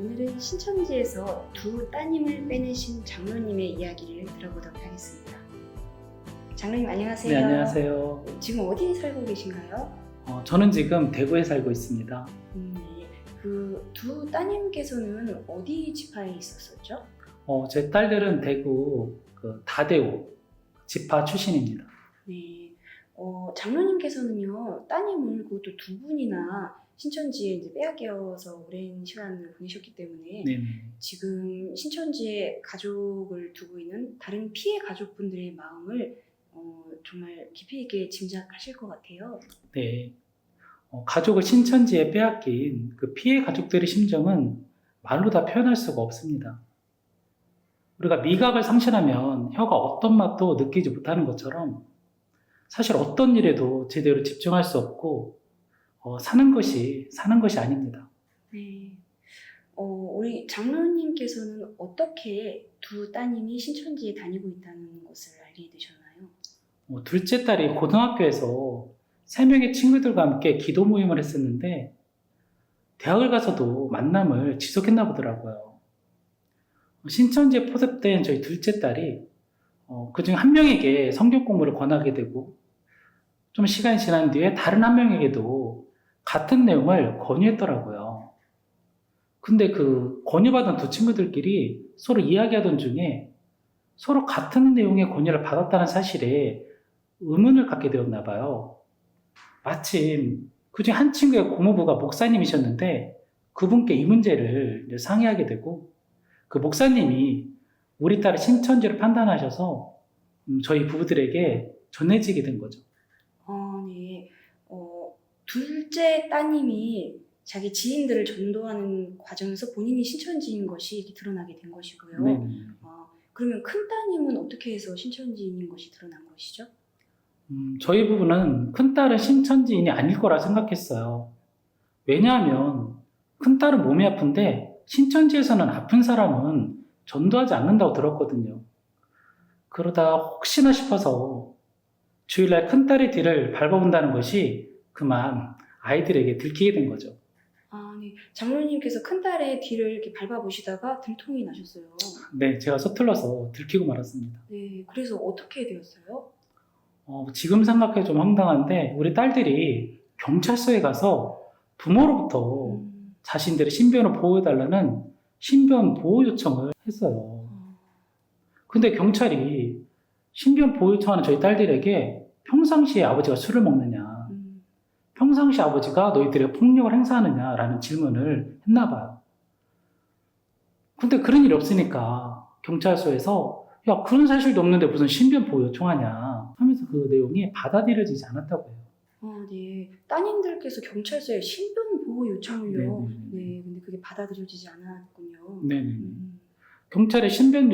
오늘은 신천지에서 두 따님을 빼내신 장로님의 이야기를 들어보도록 하겠습니다. 장로님 안녕하세요. 네, 안녕하세요. 지금 어디 살고 계신가요? 저는 지금 대구에 살고 있습니다. 네. 그 두 따님께서는 어디 지파에 있었었죠? 제 딸들은 대구 다대우 지파 출신입니다. 네. 장로님께서는요, 따님을 그것도 두 분이나 신천지에 이제 빼앗겨서 오랜 시간을 보내셨기 때문에 네. 지금 신천지에 가족을 두고 있는 다른 피해 가족분들의 마음을 정말 깊이 있게 짐작하실 것 같아요. 네. 가족을 신천지에 빼앗긴 그 피해 가족들의 심정은 말로 다 표현할 수가 없습니다. 우리가 미각을 상실하면 혀가 어떤 맛도 느끼지 못하는 것처럼 사실 어떤 일에도 제대로 집중할 수 없고 사는 것이 아닙니다. 네. 우리 장로님께서는 어떻게 두 따님이 신천지에 다니고 있다는 것을 알게 되셨나요? 둘째 딸이 고등학교에서 3명의 친구들과 함께 기도 모임을 했었는데 대학을 가서도 만남을 지속했나 보더라고요. 신천지에 포섭된 저희 둘째 딸이 그중 한 명에게 성경 공부를 권하게 되고 좀 시간이 지난 뒤에 다른 한 명에게도 같은 내용을 권유했더라고요. 근데 그 권유받은 두 친구들끼리 서로 이야기하던 중에 서로 같은 내용의 권유를 받았다는 사실에 의문을 갖게 되었나 봐요. 마침 그중 한 친구의 고모부가 목사님이셨는데 그분께 이 문제를 상의하게 되고 그 목사님이 우리 딸의 신천지를 판단하셔서 저희 부부들에게 전해지게 된 거죠. 네. 둘째 따님이 자기 지인들을 전도하는 과정에서 본인이 신천지인 것이 이렇게 드러나게 된 것이고요. 네. 그러면 큰 따님은 어떻게 해서 신천지인인 것이 드러난 것이죠? 저희 부부는 큰딸은 신천지인이 아닐 거라 생각했어요. 왜냐하면 큰딸은 몸이 아픈데 신천지에서는 아픈 사람은 전도하지 않는다고 들었거든요. 그러다 혹시나 싶어서 주일날 큰딸의 뒤를 밟아본다는 것이 그만 아이들에게 들키게 된 거죠. 네. 장로님께서 큰딸의 뒤를 이렇게 밟아보시다가 들통이 나셨어요. 네, 제가 서툴러서 들키고 말았습니다. 네. 그래서 어떻게 되었어요? 지금 생각해 좀 황당한데 우리 딸들이 경찰서에 가서 부모로부터 자신들의 신변을 보호해달라는 신변 보호 요청을 했어요. 근데 경찰이 신변 보호 요청하는 저희 딸들에게 평상시에 아버지가 술을 먹느냐, 평상시 아버지가 너희들의 폭력을 행사하느냐라는 질문을 했나 봐요. 근데 그런 일이 없으니까 경찰서에서 야, 그런 사실도 없는데 무슨 신변 보호 요청하냐 하면서 그 내용이 받아들여지지 않았다고 해요. 네. 따님들께서 경찰서에 신변 보호 요청을요. 네네네. 네. 근데 그게 받아들여지지 않았군요. 네네. 경찰에 신변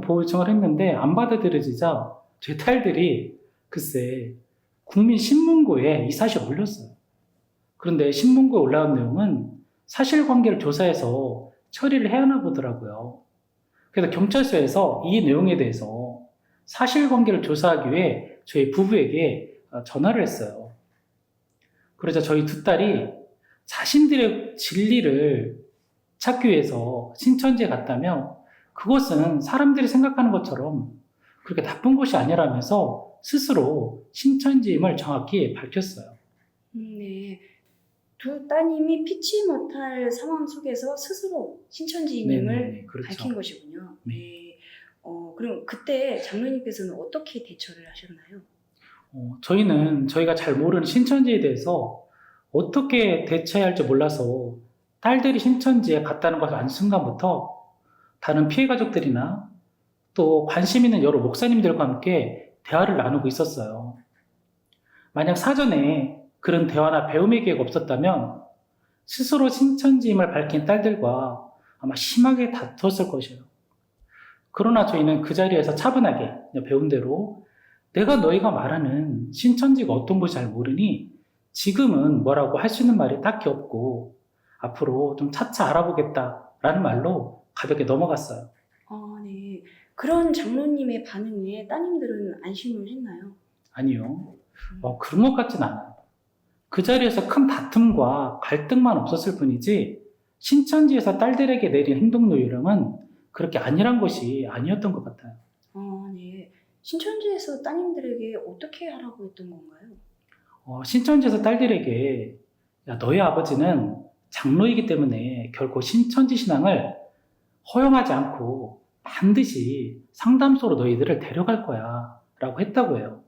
보호 요청을 했는데 안 받아들여지자 제 딸들이 글쎄 국민신문고에 이 사실을 올렸어요. 그런데 신문고에 올라온 내용은 사실관계를 조사해서 처리를 해야 하나 보더라고요. 그래서 경찰서에서 이 내용에 대해서 사실관계를 조사하기 위해 저희 부부에게 전화를 했어요. 그러자 저희 두 딸이 자신들의 진리를 찾기 위해서 신천지에 갔다며 그것은 사람들이 생각하는 것처럼 그렇게 나쁜 것이 아니라면서 스스로 신천지임을 정확히 밝혔어요. 네. 두 따님이 피치 못할 상황 속에서 스스로 신천지임을 그렇죠. 밝힌 것이군요. 네. 네. 그럼 그때 장로님께서는 어떻게 대처를 하셨나요? 저희가 잘 모르는 신천지에 대해서 어떻게 대처해야 할지 몰라서 딸들이 신천지에 갔다는 것을 안 순간부터 다른 피해 가족들이나 또 관심 있는 여러 목사님들과 함께 대화를 나누고 있었어요. 만약 사전에 그런 대화나 배움의 기회가 없었다면 스스로 신천지임을 밝힌 딸들과 아마 심하게 다투었을 것이에요. 그러나 저희는 그 자리에서 차분하게 배운 대로 내가 너희가 말하는 신천지가 어떤 곳이 잘 모르니 지금은 뭐라고 할 수 있는 말이 딱히 없고 앞으로 좀 차차 알아보겠다라는 말로 가볍게 넘어갔어요. 네. 그런 장로님의 반응에 따님들은 안심을 했나요? 아니요. 그런 것 같진 않아요. 그 자리에서 큰 다툼과 갈등만 없었을 뿐이지 신천지에서 딸들에게 내린 행동 요령은 그렇게 안일한 것이 아니었던 것 같아요. 네. 신천지에서 따님들에게 어떻게 하라고 했던 건가요? 신천지에서 딸들에게 야, 너희 아버지는 장로이기 때문에 결코 신천지 신앙을 허용하지 않고 반드시 상담소로 너희들을 데려갈 거야 라고 했다고 해요.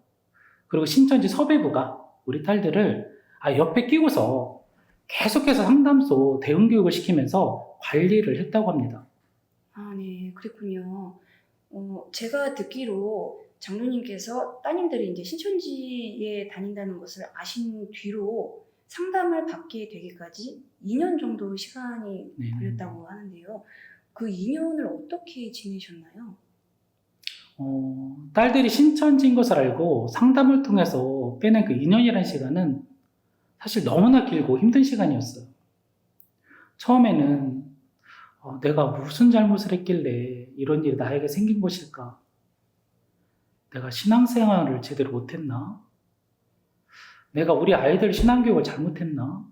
그리고 신천지 섭외부가 우리 딸들을 옆에 끼고서 계속해서 상담소 대응 교육을 시키면서 관리를 했다고 합니다. 네, 그랬군요. 제가 듣기로 장로님께서 따님들이 이제 신천지에 다닌다는 것을 아신 뒤로 상담을 받게 되기까지 2년 정도 시간이 네. 걸렸다고 하는데요. 그 2년을 어떻게 지내셨나요? 딸들이 신천지인 것을 알고 상담을 통해서 빼낸 그 2년이라는 시간은 사실 너무나 길고 힘든 시간이었어요. 처음에는 내가 무슨 잘못을 했길래 이런 일이 나에게 생긴 것일까? 내가 신앙생활을 제대로 못했나? 내가 우리 아이들 신앙교육을 잘못했나?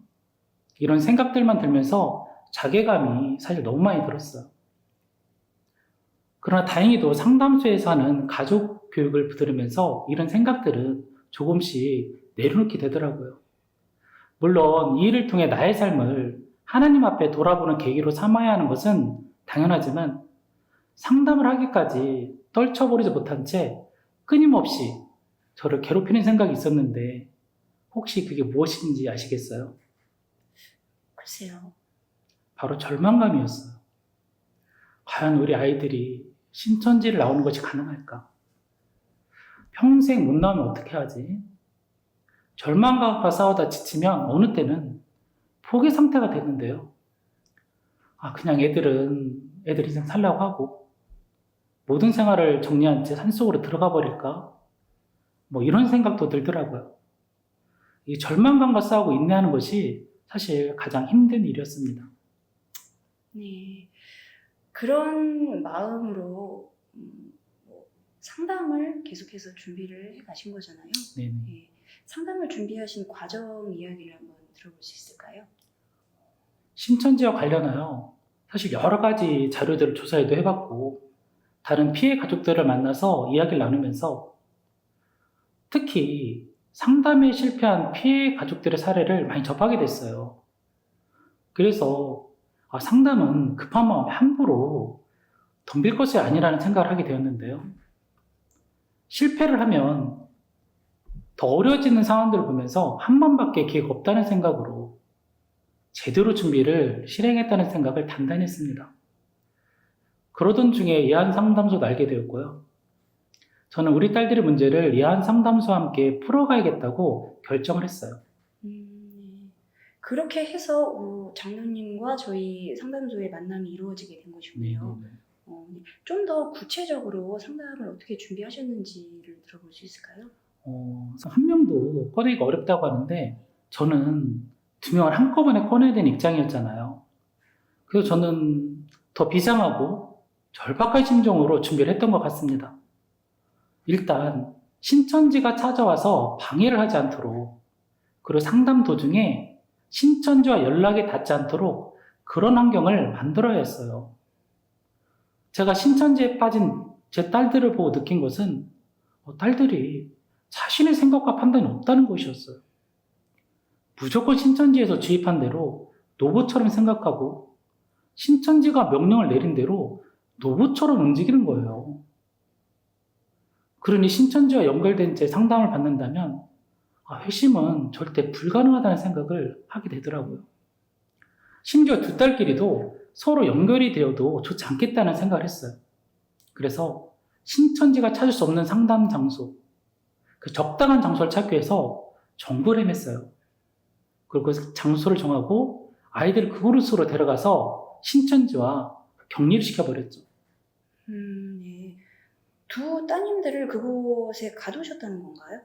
이런 생각들만 들면서 자괴감이 사실 너무 많이 들었어요. 그러나 다행히도 상담소에서 하는 가족 교육을 들으면서 이런 생각들은 조금씩 내려놓게 되더라고요. 물론 이 일을 통해 나의 삶을 하나님 앞에 돌아보는 계기로 삼아야 하는 것은 당연하지만 상담을 하기까지 떨쳐버리지 못한 채 끊임없이 저를 괴롭히는 생각이 있었는데 혹시 그게 무엇인지 아시겠어요? 글쎄요. 바로 절망감이었어요. 과연 우리 아이들이 신천지를 나오는 것이 가능할까? 평생 못 나오면 어떻게 하지? 절망감과 싸우다 지치면 어느 때는 포기 상태가 되는데요. 그냥 애들 인생 살라고 하고 모든 생활을 정리한 채 산속으로 들어가 버릴까? 이런 생각도 들더라고요. 이 절망감과 싸우고 인내하는 것이 사실 가장 힘든 일이었습니다. 네. 그런 마음으로 상담을 계속해서 준비를 해 가신 거잖아요. 네네. 네. 상담을 준비하신 과정 이야기를 한번 들어볼 수 있을까요? 신천지와 관련하여 사실 여러 가지 자료들을 조사도 해봤고 다른 피해 가족들을 만나서 이야기를 나누면서 특히 상담에 실패한 피해 가족들의 사례를 많이 접하게 됐어요. 그래서 상담은 급한 마음에 함부로 덤빌 것이 아니라는 생각을 하게 되었는데요. 실패를 하면 더 어려워지는 상황들을 보면서 한 번밖에 기회가 없다는 생각으로 제대로 준비를 실행했다는 생각을 단단히 했습니다. 그러던 중에 예안상담소도 알게 되었고요. 저는 우리 딸들의 문제를 예안상담소와 함께 풀어가야겠다고 결정을 했어요. 네. 그렇게 해서 장로님과 저희 상담소의 만남이 이루어지게 된 것이군요. 좀 더 구체적으로 상담을 어떻게 준비하셨는지를 들어볼 수 있을까요? 한 명도 꺼내기가 어렵다고 하는데 저는 2명을 한꺼번에 꺼내야 되는 입장이었잖아요. 그래서 저는 더 비장하고 절박한 심정으로 준비를 했던 것 같습니다. 일단 신천지가 찾아와서 방해를 하지 않도록 그리고 상담 도중에 신천지와 연락이 닿지 않도록 그런 환경을 만들어야 했어요. 제가 신천지에 빠진 제 딸들을 보고 느낀 것은 딸들이 자신의 생각과 판단이 없다는 것이었어요. 무조건 신천지에서 주입한 대로 노보처럼 생각하고 신천지가 명령을 내린 대로 노보처럼 움직이는 거예요. 그러니 신천지와 연결된 채 상담을 받는다면 회심은 절대 불가능하다는 생각을 하게 되더라고요. 심지어 두 딸끼리도 서로 연결이 되어도 좋지 않겠다는 생각을 했어요. 그래서 신천지가 찾을 수 없는 상담 장소, 그 적당한 장소를 찾기 위해서 전국을 헤맸어요. 그리고 그 장소를 정하고 아이들을 그곳으로 데려가서 신천지와 격리를 시켜버렸죠. 네. 두 따님들을 그곳에 가두셨다는 건가요?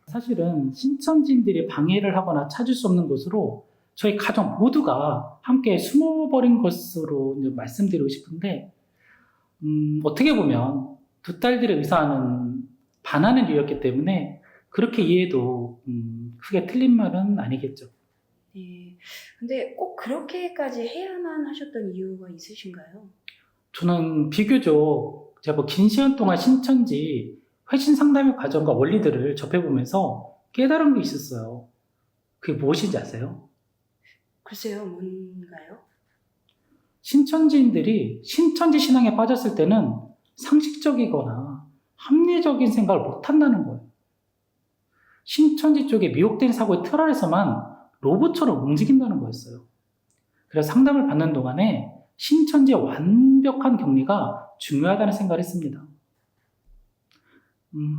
사실은 신천지인들이 방해를 하거나 찾을 수 없는 곳으로 저희 가족 모두가 함께 숨어버린 것으로 말씀드리고 싶은데 어떻게 보면 두 딸들의 의사는 반하는 이유였기 때문에 그렇게 이해해도 크게 틀린 말은 아니겠죠. 네. 근데 꼭 그렇게까지 해야만 하셨던 이유가 있으신가요? 저는 비교적 제가 뭐 긴 시간 동안 신천지 회신 상담의 과정과 원리들을 접해보면서 깨달은 게 있었어요. 그게 무엇인지 아세요? 글쎄요, 뭔가요? 신천지인들이 신천지 신앙에 빠졌을 때는 상식적이거나 합리적인 생각을 못 한다는 거예요. 신천지 쪽에 미혹된 사고의 틀 아래서만 로봇처럼 움직인다는 거였어요. 그래서 상담을 받는 동안에 신천지의 완벽한 격리가 중요하다는 생각을 했습니다.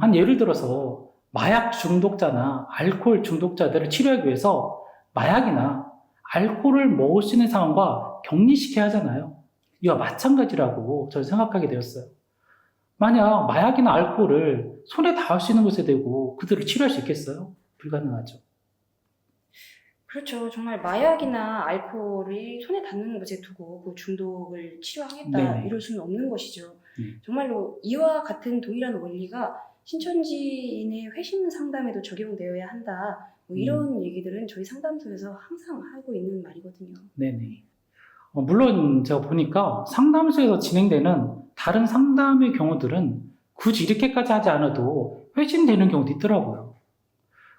한 예를 들어서 마약 중독자나 알코올 중독자들을 치료하기 위해서 마약이나 알코올을 먹을 수 있는 상황과 격리시켜야 하잖아요. 이와 마찬가지라고 저는 생각하게 되었어요. 만약 마약이나 알코올을 손에 닿을 수 있는 곳에 대고 그들을 치료할 수 있겠어요? 불가능하죠. 그렇죠. 정말 마약이나 알코올이 손에 닿는 곳에 두고 그 중독을 치료하겠다 네네. 이럴 수는 없는 것이죠. 네. 정말로 이와 같은 동일한 원리가 신천지인의 회심 상담에도 적용되어야 한다. 뭐 이런 얘기들은 저희 상담소에서 항상 하고 있는 말이거든요. 네네. 물론 제가 보니까 상담소에서 진행되는 다른 상담의 경우들은 굳이 이렇게까지 하지 않아도 회신되는 경우도 있더라고요.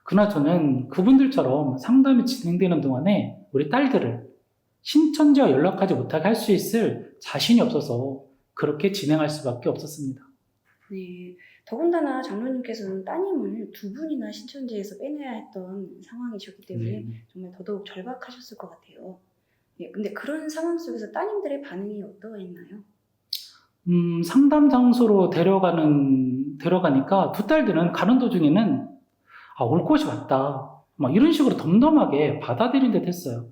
그러나 저는 그분들처럼 상담이 진행되는 동안에 우리 딸들을 신천지와 연락하지 못하게 할 수 있을 자신이 없어서 그렇게 진행할 수밖에 없었습니다. 네. 더군다나 장로님께서는 따님을 두 분이나 신천지에서 빼내야 했던 상황이셨기 때문에 네. 정말 더더욱 절박하셨을 것 같아요. 예, 근데 그런 상황 속에서 따님들의 반응이 어떠했나요? 상담 장소로 데려가니까 두 딸들은 가는 도중에는 올 곳이 왔다. 막 이런 식으로 덤덤하게 받아들인 듯 했어요.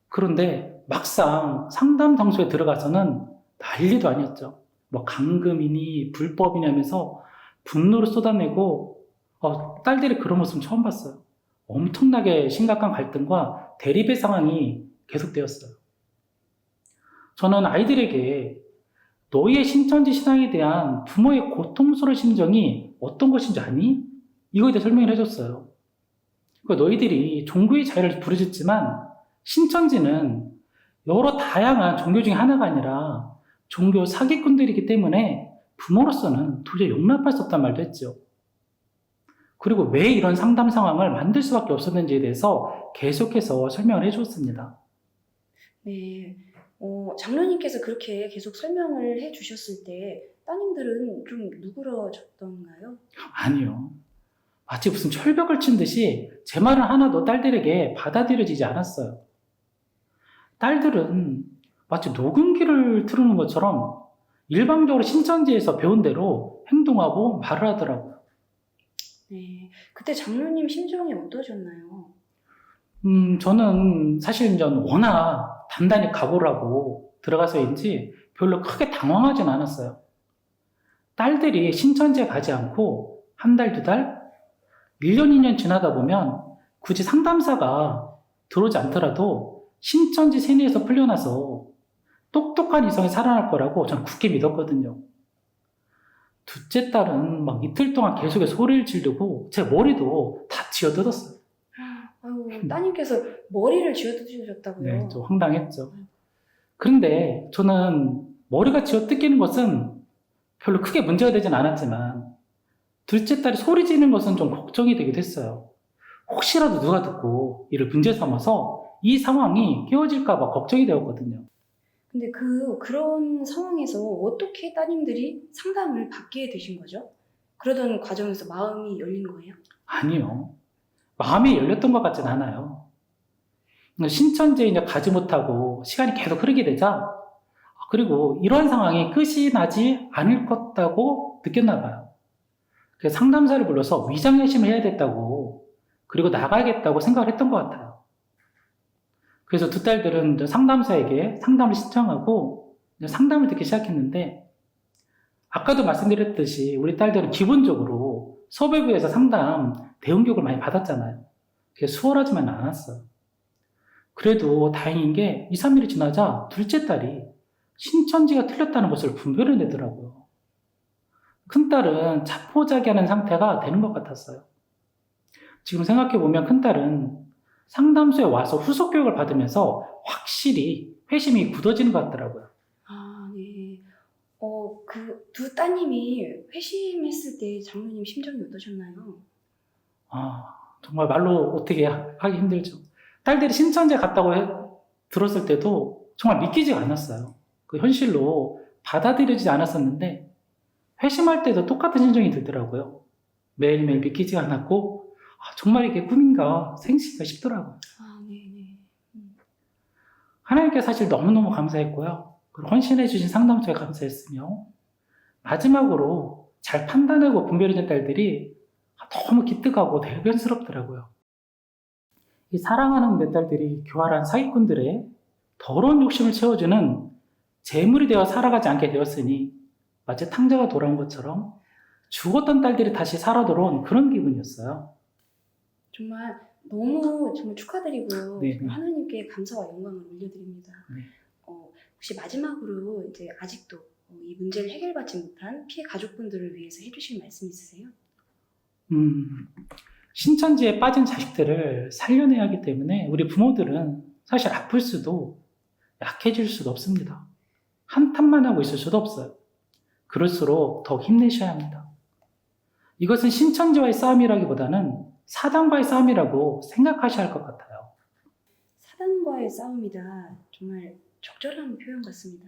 그런데 막상 상담 장소에 들어가서는 난리도 아니었죠. 뭐 감금이니 불법이냐면서 분노를 쏟아내고 딸들이 그런 모습 처음 봤어요. 엄청나게 심각한 갈등과 대립의 상황이 계속되었어요. 저는 아이들에게 너희의 신천지 신앙에 대한 부모의 고통스러운 심정이 어떤 것인지 아니? 이거에 대해 설명을 해줬어요. 그러니까 너희들이 종교의 자유를 부르짖지만 신천지는 여러 다양한 종교 중에 하나가 아니라 종교 사기꾼들이기 때문에 부모로서는 도저히 용납할 수 없다는 말도 했죠. 그리고 왜 이런 상담 상황을 만들 수밖에 없었는지에 대해서 계속해서 설명을 해줬습니다. 네. 장로님께서 그렇게 계속 설명을 해 주셨을 때 따님들은 좀 누그러졌던가요? 아니요. 마치 무슨 철벽을 친 듯이 제 말은 하나도 딸들에게 받아들여지지 않았어요. 딸들은 마치 녹음기를 틀어놓은 것처럼 일방적으로 신천지에서 배운 대로 행동하고 말을 하더라고요. 네. 그때 장로님 심정이 어떠셨나요? 저는 사실 이제 워낙 단단히 각오를 하고 들어가서인지 별로 크게 당황하진 않았어요. 딸들이 신천지에 가지 않고 한 달, 두 달, 1년, 2년 지나다 보면 굳이 상담사가 들어오지 않더라도 신천지 세뇌에서 풀려나서 똑똑한 이성이 살아날 거라고 저는 굳게 믿었거든요. 둘째 딸은 막 이틀 동안 계속 소리를 지르고 제 머리도 다 쥐어뜯었어요. 아유, 따님께서 머리를 쥐어뜯으셨다고요? 네, 좀 황당했죠. 그런데 저는 머리가 쥐어뜯기는 것은 별로 크게 문제가 되진 않았지만 둘째 딸이 소리 지르는 것은 좀 걱정이 되기도 했어요. 혹시라도 누가 듣고 이를 문제 삼아서 이 상황이 깨어질까 봐 걱정이 되었거든요. 근데 그런 상황에서 어떻게 따님들이 상담을 받게 되신 거죠? 그러던 과정에서 마음이 열린 거예요? 아니요. 마음이 열렸던 것 같진 않아요. 신천지에 이제 가지 못하고 시간이 계속 흐르게 되자 그리고 이런 상황이 끝이 나지 않을 것다고 느꼈나 봐요. 그래서 상담사를 불러서 위장회심을 해야 됐다고 그리고 나가야겠다고 생각을 했던 것 같아요. 그래서 두 딸들은 상담사에게 상담을 신청하고 상담을 듣기 시작했는데 아까도 말씀드렸듯이 우리 딸들은 기본적으로 서배부에서 상담 대응 교육을 많이 받았잖아요. 그게 수월하지만 않았어요. 그래도 다행인 게 2, 3일이 지나자 둘째 딸이 신천지가 틀렸다는 것을 분별해내더라고요. 큰딸은 자포자기하는 상태가 되는 것 같았어요. 지금 생각해보면 큰딸은 상담소에 와서 후속 교육을 받으면서 확실히 회심이 굳어지는 것 같더라고요. 아, 네. 그 두 따님이 회심했을 때 장로님 심정이 어떠셨나요? 정말 말로 어떻게 하기 힘들죠. 딸들이 신천지에 갔다고 들었을 때도 정말 믿기지가 않았어요. 그 현실로 받아들여지지 않았었는데 회심할 때도 똑같은 심정이 들더라고요. 매일매일 믿기지가 않았고 정말 이게 꿈인가 생신가 싶더라고요. 아, 네네. 하나님께 사실 너무너무 감사했고요. 그리고 헌신해 주신 상담소에 감사했으며 마지막으로 잘 판단하고 분별해준 딸들이 너무 기특하고 대견스럽더라고요. 이 사랑하는 내 딸들이 교활한 사기꾼들의 더러운 욕심을 채워주는 재물이 되어 살아가지 않게 되었으니 마치 탕자가 돌아온 것처럼 죽었던 딸들이 다시 살아 돌아온 그런 기분이었어요. 정말 너무 정말 축하드리고 네. 정말 하나님께 감사와 영광을 올려드립니다. 네. 혹시 마지막으로 이제 아직도 이 문제를 해결받지 못한 피해 가족분들을 위해서 해주실 말씀 있으세요? 신천지에 빠진 자식들을 살려내야 하기 때문에 우리 부모들은 사실 아플 수도 약해질 수도 없습니다. 한탄만 하고 있을 수도 없어요. 그럴수록 더 힘내셔야 합니다. 이것은 신천지와의 싸움이라기보다는 사단과의 싸움이라고 생각하셔야 할 것 같아요. 사단과의 싸움이다. 정말 적절한 표현 같습니다.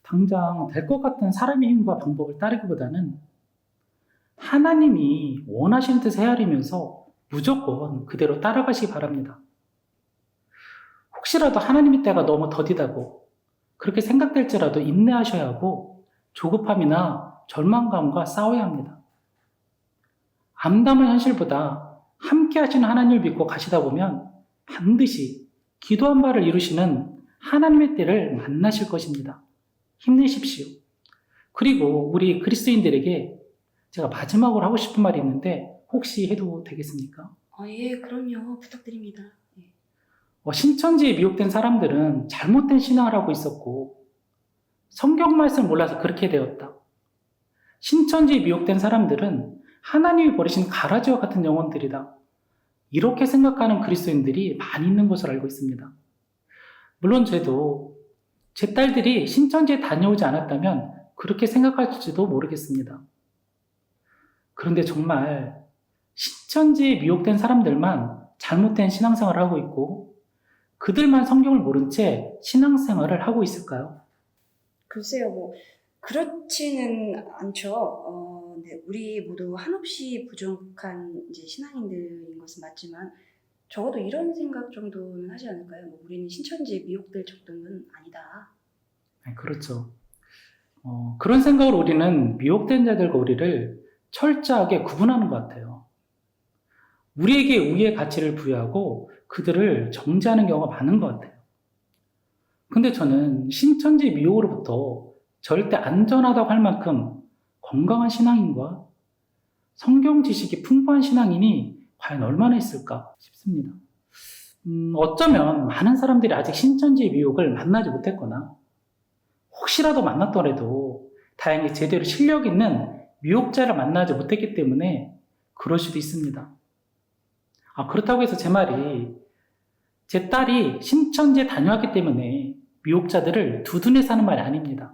당장 될 것 같은 사람의 힘과 방법을 따르기보다는 하나님이 원하시는 뜻을 헤아리면서 무조건 그대로 따라가시기 바랍니다. 혹시라도 하나님의 때가 너무 더디다고 그렇게 생각될지라도 인내하셔야 하고 조급함이나 절망감과 싸워야 합니다. 암담한 현실보다 함께 하시는 하나님을 믿고 가시다 보면 반드시 기도한 바를 이루시는 하나님의 때를 만나실 것입니다. 힘내십시오. 그리고 우리 그리스도인들에게 제가 마지막으로 하고 싶은 말이 있는데 혹시 해도 되겠습니까? 예, 그럼요. 부탁드립니다. 예. 신천지에 미혹된 사람들은 잘못된 신앙을 하고 있었고 성경 말씀을 몰라서 그렇게 되었다. 신천지에 미혹된 사람들은 하나님이 버리신 가라지와 같은 영혼들이다. 이렇게 생각하는 그리스도인들이 많이 있는 것으로 알고 있습니다. 물론 저도 제 딸들이 신천지에 다녀오지 않았다면 그렇게 생각할지도 모르겠습니다. 그런데 정말 신천지에 미혹된 사람들만 잘못된 신앙생활을 하고 있고 그들만 성경을 모른 채 신앙생활을 하고 있을까요? 글쎄요, 그렇지는 않죠. 네, 우리 모두 한없이 부족한 이제 신앙인들인 것은 맞지만 적어도 이런 생각 정도는 하지 않을까요? 우리는 신천지에 미혹될 정도는 아니다. 그렇죠. 그런 생각으로 우리는 미혹된 자들과 우리를 철저하게 구분하는 것 같아요. 우리에게 우리의 가치를 부여하고 그들을 정죄하는 경우가 많은 것 같아요. 근데 저는 신천지 미혹으로부터 절대 안전하다고 할 만큼 건강한 신앙인과 성경 지식이 풍부한 신앙인이 과연 얼마나 있을까 싶습니다. 어쩌면 많은 사람들이 아직 신천지의 미혹을 만나지 못했거나 혹시라도 만났더라도 다행히 제대로 실력 있는 미혹자를 만나지 못했기 때문에 그럴 수도 있습니다. 그렇다고 해서 제 말이 제 딸이 신천지에 다녀왔기 때문에 미혹자들을 두둔해서 하는 말이 아닙니다.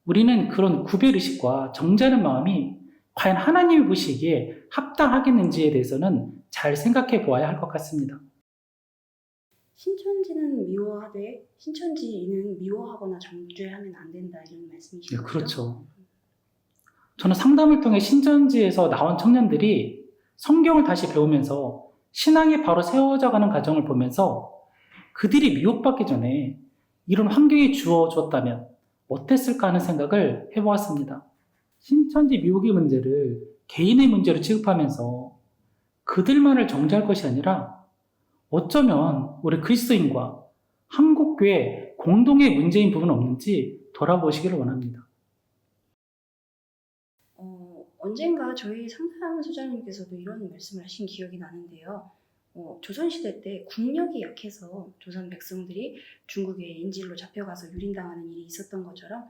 우리는 그런 구별의식과 정죄하는 마음이 과연 하나님이 보시기에 합당하겠는지에 대해서는 잘 생각해 보아야 할 것 같습니다. 신천지는 미워하되 신천지인은 미워하거나 정죄하면 안 된다 이런 말씀이시죠? 네, 그렇죠. 저는 상담을 통해 신천지에서 나온 청년들이 성경을 다시 배우면서 신앙이 바로 세워져가는 과정을 보면서 그들이 미혹받기 전에 이런 환경이 주어졌다면 어땠을까 하는 생각을 해보았습니다. 신천지 미혹의 문제를 개인의 문제로 취급하면서 그들만을 정죄할 것이 아니라 어쩌면 우리 그리스도인과 한국교회 공동의 문제인 부분은 없는지 돌아보시기를 원합니다. 언젠가 저희 상담소장님께서도 이런 말씀을 하신 기억이 나는데요. 조선시대 때 국력이 약해서 조선 백성들이 중국의 인질로 잡혀가서 유린당하는 일이 있었던 것처럼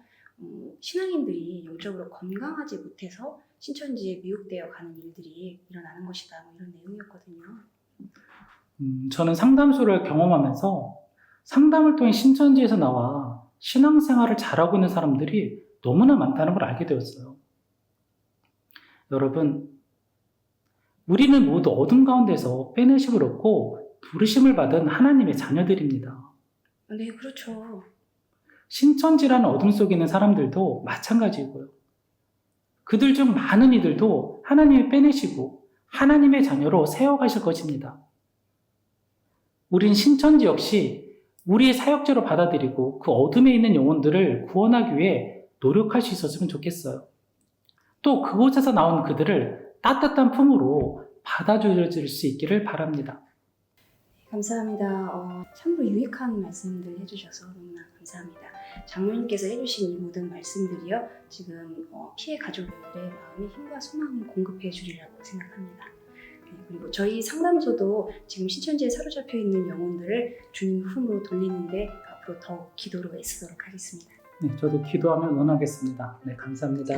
신앙인들이 영적으로 건강하지 못해서 신천지에 미혹되어 가는 일들이 일어나는 것이다. 이런 내용이었거든요. 저는 상담소를 경험하면서 상담을 통해 신천지에서 나와 신앙생활을 잘하고 있는 사람들이 너무나 많다는 걸 알게 되었어요. 여러분, 우리는 모두 어둠 가운데서 빼내심을 얻고 부르심을 받은 하나님의 자녀들입니다. 네, 그렇죠. 신천지라는 어둠 속에 있는 사람들도 마찬가지고요. 그들 중 많은 이들도 하나님이 빼내시고 하나님의 자녀로 세워가실 것입니다. 우린 신천지 역시 우리의 사역자로 받아들이고 그 어둠에 있는 영혼들을 구원하기 위해 노력할 수 있었으면 좋겠어요. 또 그곳에서 나온 그들을 따뜻한 품으로 받아줄 수 있기를 바랍니다. 감사합니다. 참으로 유익한 말씀들 해주셔서 너무나 감사합니다. 장로님께서 해주신 이 모든 말씀들이요, 지금 피해 가족들의 마음에 힘과 소망을 공급해 주리라고 생각합니다. 그리고 저희 상담소도 지금 신천지에 사로잡혀 있는 영혼들을 주님 품으로 돌리는데 앞으로 더 기도로 애쓰도록 하겠습니다. 네, 저도 기도하며 응원하겠습니다. 네, 감사합니다.